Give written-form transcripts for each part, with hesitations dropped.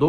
2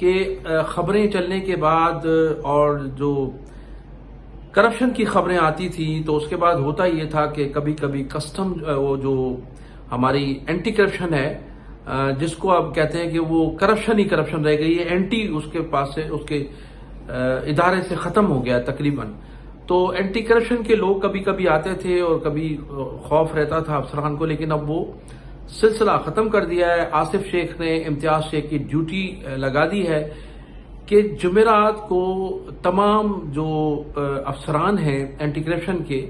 کہ خبریں چلنے کے بعد اور جو کرپشن کی خبریں آتی تھیں تو اس کے بعد ہوتا یہ تھا کہ کبھی کبھی کسٹم وہ جو ہماری اینٹی کرپشن ہے جس کو آپ کہتے ہیں کہ وہ کرپشن ہی کرپشن رہ گئی ہے، اینٹی اس کے پاس سے اس کے ادارے سے ختم ہو گیا تقریباً. تو اینٹی کرپشن کے لوگ کبھی کبھی آتے تھے اور کبھی خوف رہتا تھا افسران کو، لیکن اب وہ سلسلہ ختم کر دیا ہے. آصف شیخ نے امتیاز شیخ کی ڈیوٹی لگا دی ہے کہ جمعرات کو تمام جو افسران ہیں اینٹی کرپشن کے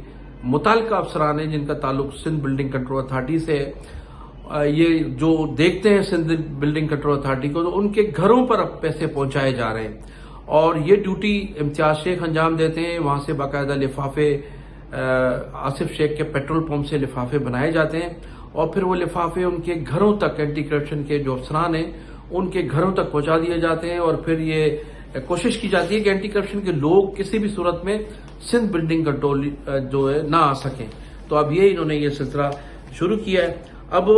متعلقہ افسران ہیں جن کا تعلق سندھ بلڈنگ کنٹرول اتھارٹی سے ہے، یہ جو دیکھتے ہیں سندھ بلڈنگ کنٹرول اتھارٹی کو، تو ان کے گھروں پر اب پیسے پہنچائے جا رہے ہیں اور یہ ڈیوٹی امتیاز شیخ انجام دیتے ہیں. وہاں سے باقاعدہ لفافے آصف شیخ کے پیٹرول پمپ سے لفافے بنائے جاتے ہیں اور پھر وہ لفافے ان کے گھروں تک اینٹی کرپشن کے جو افسران ہیں ان کے گھروں تک پہنچا دیے جاتے ہیں اور پھر یہ کوشش کی جاتی ہے کہ اینٹی کرپشن کے لوگ کسی بھی صورت میں سندھ بلڈنگ کنٹرول جو ہے نہ آ سکیں. تو اب یہ انہوں نے یہ سلسلہ شروع کیا ہے. اب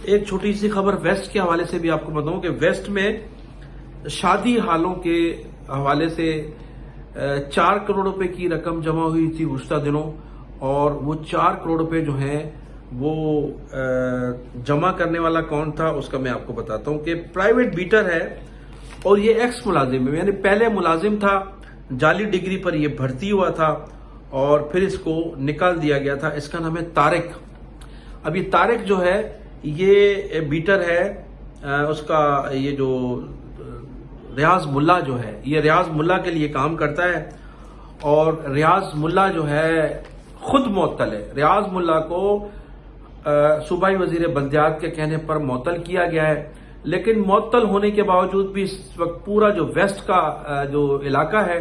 ایک چھوٹی سی خبر ویسٹ کے حوالے سے بھی آپ کو بتاؤں کہ ویسٹ میں شادی ہالوں کے حوالے سے 4 کروڑ روپے کی رقم جمع ہوئی تھی گزشتہ دنوں، اور وہ 4 کروڑ روپے جو ہیں وہ جمع کرنے والا کون تھا اس کا میں آپ کو بتاتا ہوں کہ پرائیویٹ بیٹر ہے اور یہ ایکس ملازم ہے، یعنی پہلے ملازم تھا، جعلی ڈگری پر یہ بھرتی ہوا تھا اور پھر اس کو نکال دیا گیا تھا. اس کا نام ہے طارق. اب یہ طارق جو ہے یہ بیٹر ہے، اس کا یہ جو ریاض ملا جو ہے یہ ریاض ملا کے لیے کام کرتا ہے اور ریاض ملا جو ہے خود معطل ہے. ریاض ملا کو صوبائی وزیر بلدیات کے کہنے پر معطل کیا گیا ہے، لیکن معطل ہونے کے باوجود بھی اس وقت پورا جو ویسٹ کا جو علاقہ ہے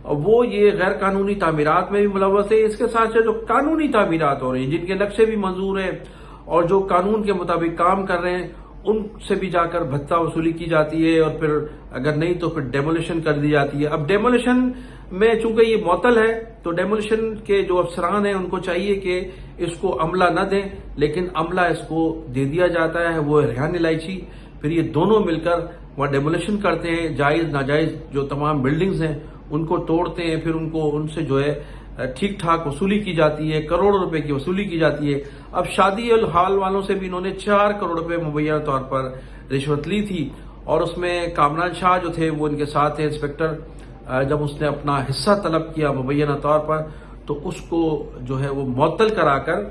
وہ یہ غیر قانونی تعمیرات میں بھی ملوث ہے. اس کے ساتھ جو قانونی تعمیرات ہو رہی ہیں جن کے نقشے بھی منظور ہیں اور جو قانون کے مطابق کام کر رہے ہیں ان سے بھی جا کر بھتہ وصولی کی جاتی ہے اور پھر اگر نہیں تو پھر ڈیمولیشن کر دی جاتی ہے. اب ڈیمولیشن میں چونکہ یہ معطل ہے تو ڈیمولیشن کے جو افسران ہیں ان کو چاہیے کہ اس کو عملہ نہ دیں، لیکن عملہ اس کو دے دیا جاتا ہے، وہ ریحان الائچی. پھر یہ دونوں مل کر وہاں ڈیمولیشن کرتے ہیں، جائز ناجائز جو تمام بلڈنگز ہیں ان کو توڑتے ہیں، پھر ان سے جو ہے ٹھیک ٹھاک وصولی کی جاتی ہے، کروڑوں روپے کی وصولی کی جاتی ہے. اب شادی ہال والوں سے بھی انہوں نے 4 کروڑ روپے مبینہ طور پر رشوت لی تھی اور اس میں کامران شاہ جو تھے وہ ان کے ساتھ تھے انسپیکٹر. جب اس نے اپنا حصہ طلب کیا مبینہ طور پر تو اس کو جو ہے وہ معطل کرا کر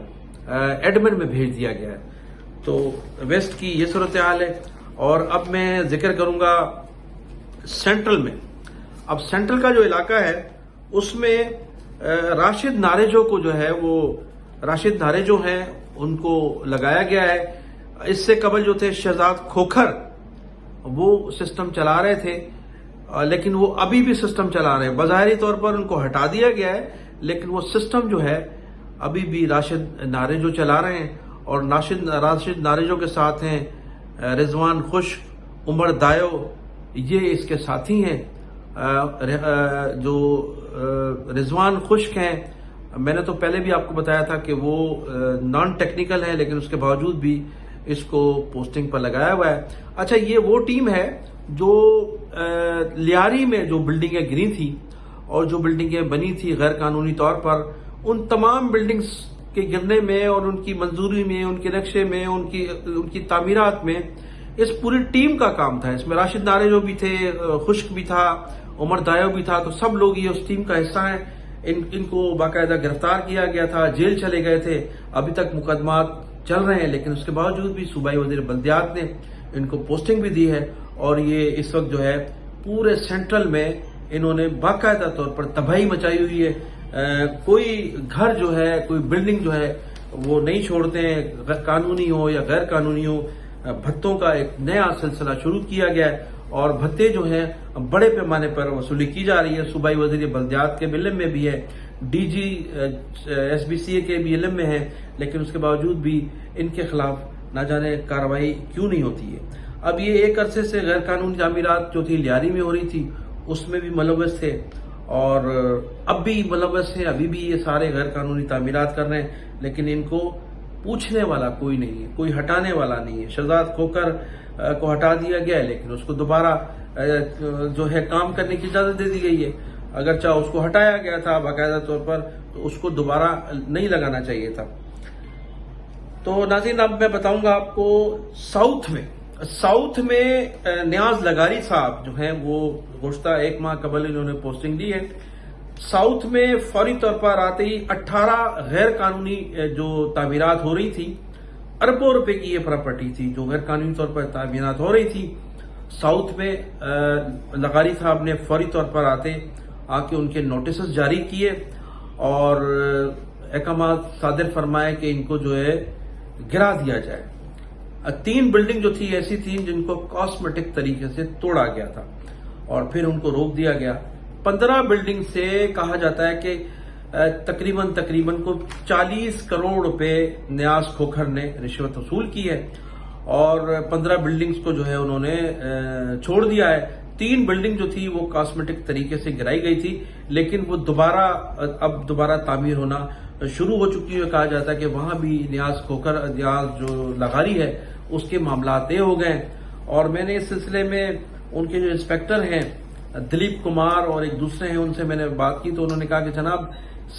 ایڈمن میں بھیج دیا گیا ہے. تو ویسٹ کی یہ صورتحال ہے. اور اب میں ذکر کروں گا سینٹرل میں. اب سینٹرل کا جو علاقہ ہے اس میں راشد ناریجو کو جو ہے وہ راشد ناریجو ہیں ان کو لگایا گیا ہے. اس سے قبل جو تھے شہزاد کھوکھر وہ سسٹم چلا رہے تھے، لیکن وہ ابھی بھی سسٹم چلا رہے ہیں. بظاہری طور پر ان کو ہٹا دیا گیا ہے لیکن وہ سسٹم جو ہے ابھی بھی راشد ناریجو چلا رہے ہیں. اور راشد ناریجو کے ساتھ ہیں رضوان خشک، عمر دایو، یہ اس کے ساتھی ہیں. جو رضوان خشک ہیں میں نے تو پہلے بھی آپ کو بتایا تھا کہ وہ نان ٹیکنیکل ہے لیکن اس کے باوجود بھی اس کو پوسٹنگ پر لگایا ہوا ہے. اچھا، یہ وہ ٹیم ہے جو لیاری میں جو بلڈنگیں گری تھیں اور جو بلڈنگیں بنی تھی غیر قانونی طور پر، ان تمام بلڈنگز کے گرنے میں اور ان کی منظوری میں، ان کے نقشے میں، ان کی تعمیرات میں اس پوری ٹیم کا کام تھا. اس میں راشد ناریجو بھی تھے، خشک بھی تھا، عمر دایو بھی تھا. تو سب لوگ یہ اس ٹیم کا حصہ ہیں. ان کو باقاعدہ گرفتار کیا گیا تھا، جیل چلے گئے تھے. ابھی تک مقدمات چل رہے ہیں لیکن اس کے باوجود بھی صوبائی وزیر بلدیات نے ان کو پوسٹنگ بھی دی ہے. اور یہ اس وقت جو ہے پورے سینٹرل میں انہوں نے باقاعدہ طور پر تباہی مچائی ہوئی ہے. کوئی گھر جو ہے، کوئی بلڈنگ جو ہے وہ نہیں چھوڑتے ہیں، قانونی ہو یا غیر قانونی ہو. بھتوں کا ایک نیا سلسلہ شروع کیا گیا ہے اور بھتے جو ہیں بڑے پیمانے پر وصولی کی جا رہی ہے. صوبائی وزیر بلدیات کے بھی علم میں بھی ہے، D G S B C A کے بھی علم میں ہے، لیکن اس کے باوجود بھی ان کے خلاف نہ جانے کارروائی کیوں نہیں ہوتی ہے. اب یہ ایک عرصے سے غیر قانونی تعمیرات جو تھی لیاری میں ہو رہی تھی اس میں بھی ملوث تھے اور اب بھی ملوث ہیں. ابھی بھی یہ سارے غیر قانونی تعمیرات کر رہے ہیں لیکن ان کو پوچھنے والا کوئی نہیں ہے، کوئی ہٹانے والا نہیں ہے۔ شہزاد کھوکھر کو ہٹا دیا گیا ہے، لیکن اس کو دوبارہ جو ہے کام کرنے کی اجازت دے دی گئی ہے۔ اگرچہ اس کو ہٹایا گیا تھا باقاعدہ طور پر، تو اس کو دوبارہ نہیں لگانا چاہیے تھا۔ تو ناظرین اب میں بتاؤں گا آپ کو ساؤتھ میں نیاز لغاری صاحب جو ہیں وہ گزشتہ 1 ماہ قبل انہوں نے پوسٹنگ دی ہے۔ ساؤتھ میں فوری طور پر آتے ہی 18 غیر قانونی جو تعمیرات ہو رہی تھی، اربوں روپے کی یہ پراپرٹی تھی جو غیر قانونی طور پر تعمیرات ہو رہی تھی، ساؤتھ میں لغاری صاحب نے فوری طور پر آ کے ان کے نوٹسز جاری کیے اور احکامات صادر فرمائے کہ ان کو جو ہے گرا دیا جائے۔ 3 بلڈنگ جو تھی ایسی تھیں جن کو کاسمیٹک طریقے سے توڑا گیا تھا اور پھر ان کو روک دیا گیا۔ 15 بلڈنگ سے کہا جاتا ہے کہ تقریباً کو 40 کروڑ روپے نیاز کھوکھر نے رشوت وصول کی ہے اور 15 بلڈنگز کو جو ہے انہوں نے چھوڑ دیا ہے۔ 3 بلڈنگ جو تھی وہ کاسمیٹک طریقے سے گرائی گئی تھی، لیکن وہ دوبارہ تعمیر ہونا شروع ہو چکی ہے۔ کہا جاتا ہے کہ وہاں بھی نیاز جو لغاری ہے اس کے معاملات طے ہو گئے، اور میں نے اس سلسلے میں ان کے جو انسپیکٹر ہیں دلیپ کمار اور ایک دوسرے ہیں ان سے میں نے بات کی، تو انہوں نے کہا کہ جناب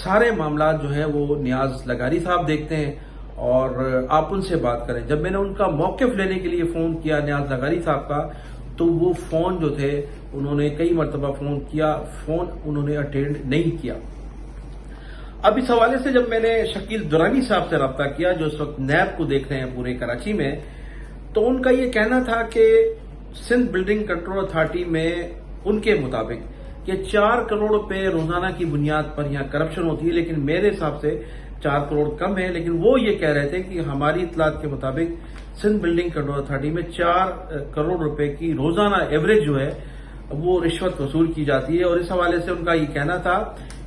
سارے معاملات جو ہیں وہ نیاز لغاری صاحب دیکھتے ہیں اور آپ ان سے بات کریں۔ جب میں نے ان کا موقف لینے کے لیے فون کیا نیاز لغاری صاحب کا، تو وہ فون جو تھے انہوں نے کئی مرتبہ فون کیا، فون انہوں نے اٹینڈ نہیں کیا۔ اب اس حوالے سے جب میں نے شکیل درانی صاحب سے رابطہ کیا جو اس وقت نیب کو دیکھ رہے ہیں پورے کراچی میں، تو ان کا یہ کہنا تھا کہ سندھ بلڈنگ کنٹرول اتھارٹی میں ان کے مطابق کہ 4 کروڑ روپے روزانہ کی بنیاد پر یہاں کرپشن ہوتی ہے، لیکن میرے حساب سے 4 کروڑ کم ہے، لیکن وہ یہ کہہ رہے تھے کہ ہماری اطلاعات کے مطابق سندھ بلڈنگ کنٹرول اتھارٹی میں 4 کروڑ روپے کی روزانہ ایوریج جو ہے وہ رشوت وصول کی جاتی ہے۔ اور اس حوالے سے ان کا یہ کہنا تھا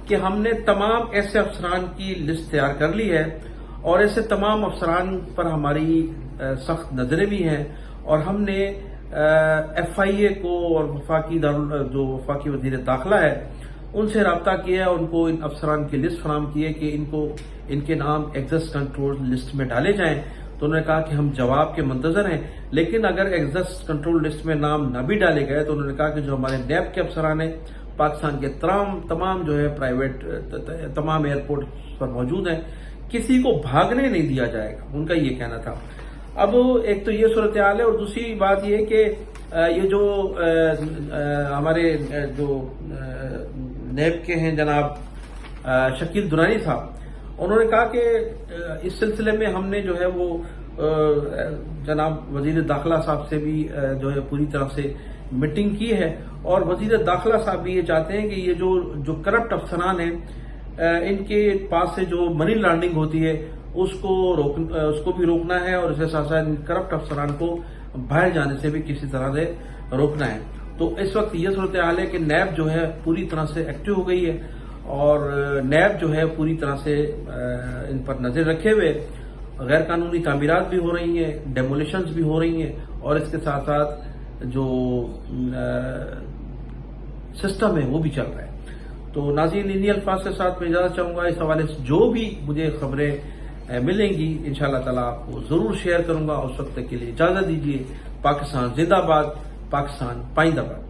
کہ ہم نے تمام ایسے افسران کی لسٹ تیار کر لی ہے اور ایسے تمام افسران پر ہماری سخت نظریں بھی ہیں، اور ہم نے ایف آئی اے کو اور جو وفاقی وزیر داخلہ ہے ان سے رابطہ کیا ہے، ان کو ان افسران کی لسٹ فراہم کی ہے کہ ان کے نام ایگزس کنٹرول لسٹ میں ڈالے جائیں۔ تو انہوں نے کہا کہ ہم جواب کے منتظر ہیں، لیکن اگر ایگزس کنٹرول لسٹ میں نام نہ بھی ڈالے گئے تو انہوں نے کہا کہ جو ہمارے نیب کے افسران ہیں پاکستان کے تمام جو ہے پرائیویٹ تمام ایئرپورٹ پر موجود ہیں، کسی کو بھاگنے نہیں دیا جائے گا، ان کا یہ کہنا تھا۔ اب ایک تو یہ صورتحال ہے، اور دوسری بات یہ کہ یہ جو ہمارے جو نیب کے ہیں جناب شکیل درانی صاحب، انہوں نے کہا کہ اس سلسلے میں ہم نے جو ہے وہ جناب وزیر داخلہ صاحب سے بھی جو ہے پوری طرح سے میٹنگ کی ہے، اور وزیر داخلہ صاحب بھی یہ چاہتے ہیں کہ یہ جو کرپٹ افسران ہیں ان کے پاس سے جو منی لانڈرنگ ہوتی ہے اس کو بھی روکنا ہے، اور اس کے ساتھ ساتھ کرپٹ افسران کو باہر جانے سے بھی کسی طرح سے روکنا ہے۔ تو اس وقت یہ صورتحال ہے کہ نیب جو ہے پوری طرح سے ایکٹیو ہو گئی ہے، اور نیب جو ہے پوری طرح سے ان پر نظر رکھے ہوئے غیر قانونی تعمیرات بھی ہو رہی ہیں، ڈیمولیشنز بھی ہو رہی ہیں، اور اس کے ساتھ ساتھ جو سسٹم ہے وہ بھی چل رہا ہے۔ تو ناظرین انہی الفاظ کے ساتھ میں اجازت چاہوں گا، اس حوالے سے جو بھی مجھے خبریں ملیں گی انشاءاللہ تعالیٰ آپ کو ضرور شیئر کروں گا۔ اس وقت کے لیے اجازت دیجیے۔ پاکستان زندہ باد، پاکستان پائندہ باد۔